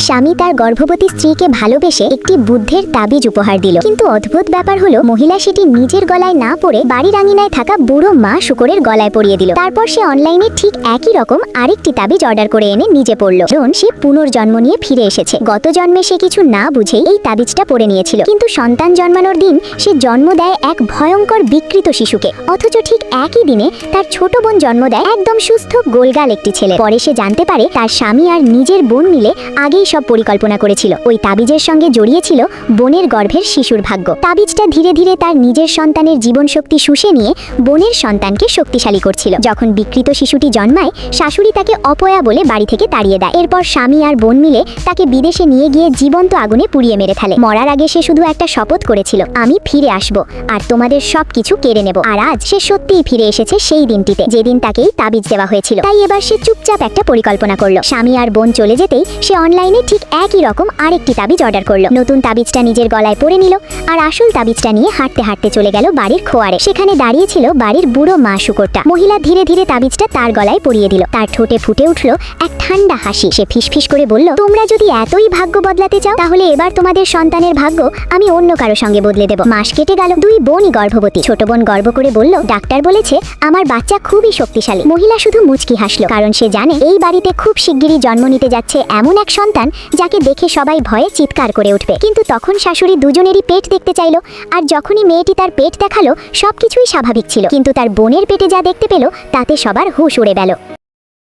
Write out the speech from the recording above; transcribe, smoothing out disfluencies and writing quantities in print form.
স্বামী তার গর্ভবতী স্ত্রীকে ভালোবেসে একটি বুদ্ধের তাবিজ উপহার দিল, কিন্তু অদ্ভুত ব্যাপার হলো মহিলা সেটি নিজের গলায় না পরে বাড়ির আঙিনায় থাকা বুড়ো মা শুকরের গলায় পরিয়ে দিল। তারপর সে অনলাইনে ঠিক একই রকম আরেকটি তাবিজ অর্ডার করে এনে নিজে পড়ল। কারণ সে পুনর্জন্ম নিয়ে ফিরে এসেছে। গত জন্মে সে কিছু না বুঝেই এই তাবিজটা পরে নিয়েছিল, কিন্তু সন্তান জন্মানোর দিন সে জন্ম দেয় এক ভয়ঙ্কর বিকৃত শিশুকে। অথচ ঠিক একই দিনে তার ছোট বোন জন্ম দেয় একদম সুস্থ গোলগাল একটি ছেলে। পরে সে জানতে পারে তার স্বামী আর নিজের বোন মিলে আগেই সব পরিকল্পনা করেছিল। ওই তাবিজের সঙ্গে জড়িয়েছিল বোনের গর্ভের শিশুর ভাগ্য। তাবিজটা ধীরে ধীরে তার নিজের সন্তানের জীবন শক্তি শুষে নিয়ে বোনের সন্তানকে শক্তিশালী করছিল। যখন বিকৃত শিশুটি জন্মায়, শাশুড়ি তাকে অপয়া বলে বাড়ি থেকে তাড়িয়ে দেয়। এরপর স্বামী আর বোন মিলে তাকে বিদেশে নিয়ে গিয়ে জীবন্ত আগুনে পুড়িয়ে মেরে ফেলে। মরার আগে সে শুধু একটা শপথ করেছিল, আমি ফিরে আসব আর তোমাদের সবকিছু কেড়ে নেব। আর আজ সে সত্যিই ফিরে এসেছে সেই দিনটিতে যেদিন তাকেই তাবিজ দেওয়া হয়েছিল। তাই এবার সে চুপচাপ একটা পরিকল্পনা করলো। স্বামী আর বোন চলে যেতেই সে অনলাইনে ঠিক একই রকম আরেকটি তাবিজ অর্ডার করলো। নতুন তাবিজটা নিজের গলায় পরে নিল আর আসল তাবিজটা নিয়ে হাঁটতে হাঁটতে চলে গেল বাড়ির খোয়ারে। সেখানে দাঁড়িয়ে ছিল বাড়ির বুড়ো মা শুকরটা। মহিলা ধীরে ধীরে তাবিজটা তার গলায় পরিয়ে দিল। তার ঠোঁটে ফুটে উঠল এক ঠান্ডা হাসি। সে ফিসফিস করে বলল, তোমরা যদি এতই ভাগ্য বদলাতে চাও তাহলে এবার তোমাদের সন্তানের ভাগ্য আমি অন্য কারো সঙ্গে বদলে দেব। মাস কেটে গেল, দুই বোনই গর্ভবতী। ছোট বোন গর্ব করে বলল, ডাক্তার বলেছে আমার বাচ্চা খুবই শক্তিশালী। মহিলা শুধু মুচকি হাসলো, কারণ সে জানে এই বাড়িতে খুব শিগগিরই জন্ম নিতে যাচ্ছে এমন এক সন্তান যাকে দেখে সবাই ভয়ে চিৎকার করে উঠবে। কিন্তু তখন শাশুড়ি দুজনেরই পেট দেখতে চাইলো, আর যখনই মেয়েটি তার পেট দেখালো সবকিছুই স্বাভাবিক ছিল। কিন্তু তার বোনের পেটে যা দেখতে পেল তাতে সবার হুঁশ উড়ে গেল।